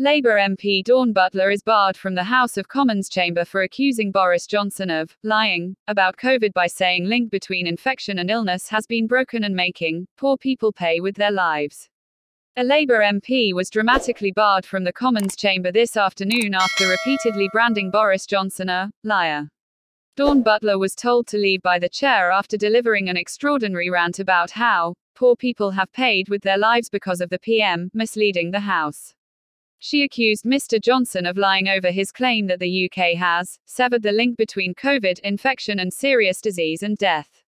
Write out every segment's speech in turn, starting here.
Labour MP Dawn Butler is barred from the House of Commons chamber for accusing Boris Johnson of lying about COVID by saying link between infection and illness has been broken and making poor people pay with their lives. A Labour MP was dramatically barred from the Commons chamber this afternoon after repeatedly branding Boris Johnson a liar. Dawn Butler was told to leave by the chair after delivering an extraordinary rant about how poor people have paid with their lives because of the PM misleading the House. She accused Mr. Johnson of lying over his claim that the UK has severed the link between COVID infection and serious disease and death.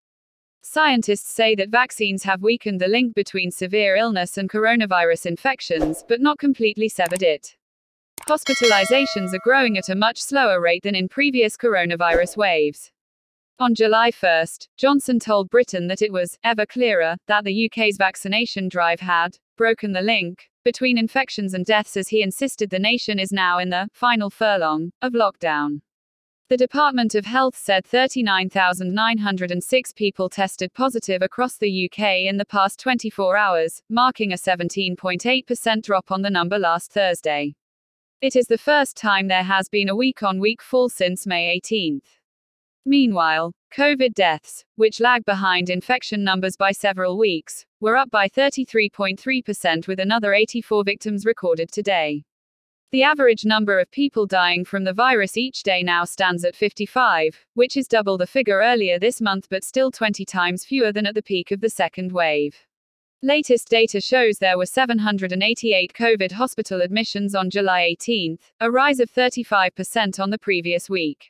Scientists say that vaccines have weakened the link between severe illness and coronavirus infections, but not completely severed it. Hospitalisations are growing at a much slower rate than in previous coronavirus waves. On July 1, Johnson told Britain that it was ever clearer that the UK's vaccination drive had broken the link between infections and deaths, as he insisted the nation is now in the final furlong of lockdown. The Department of Health said 39,906 people tested positive across the UK in the past 24 hours, marking a 17.8% drop on the number last Thursday. It is the first time there has been a week-on-week fall since May 18. Meanwhile, COVID deaths, which lag behind infection numbers by several weeks, were up by 33.3% with another 84 victims recorded today. The average number of people dying from the virus each day now stands at 55, which is double the figure earlier this month but still 20 times fewer than at the peak of the second wave. Latest data shows there were 788 COVID hospital admissions on July 18, a rise of 35% on the previous week.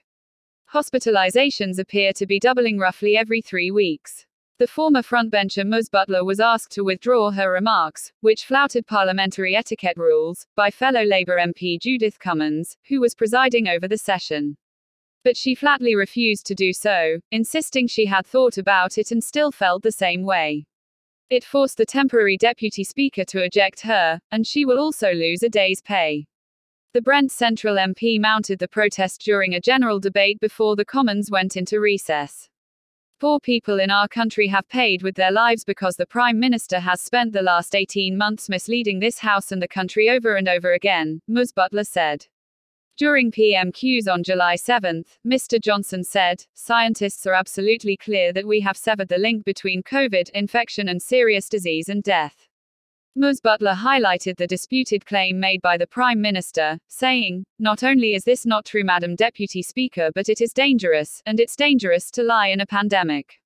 Hospitalisations appear to be doubling roughly every 3 weeks. The former frontbencher Ms. Butler was asked to withdraw her remarks, which flouted parliamentary etiquette rules, by fellow Labour MP Judith Cummins, who was presiding over the session. But she flatly refused to do so, insisting she had thought about it and still felt the same way. It forced the temporary deputy speaker to eject her, and she will also lose a day's pay. The Brent Central MP mounted the protest during a general debate before the Commons went into recess. Poor people in our country have paid with their lives because the Prime Minister has spent the last 18 months misleading this House and the country over and over again, Ms. Butler said. During PMQs on July 7, Mr. Johnson said, "Scientists are absolutely clear that we have severed the link between COVID infection and serious disease and death." Ms. Butler highlighted the disputed claim made by the Prime Minister, saying, "Not only is this not true, Madam Deputy Speaker, but it is dangerous, and it's dangerous to lie in a pandemic."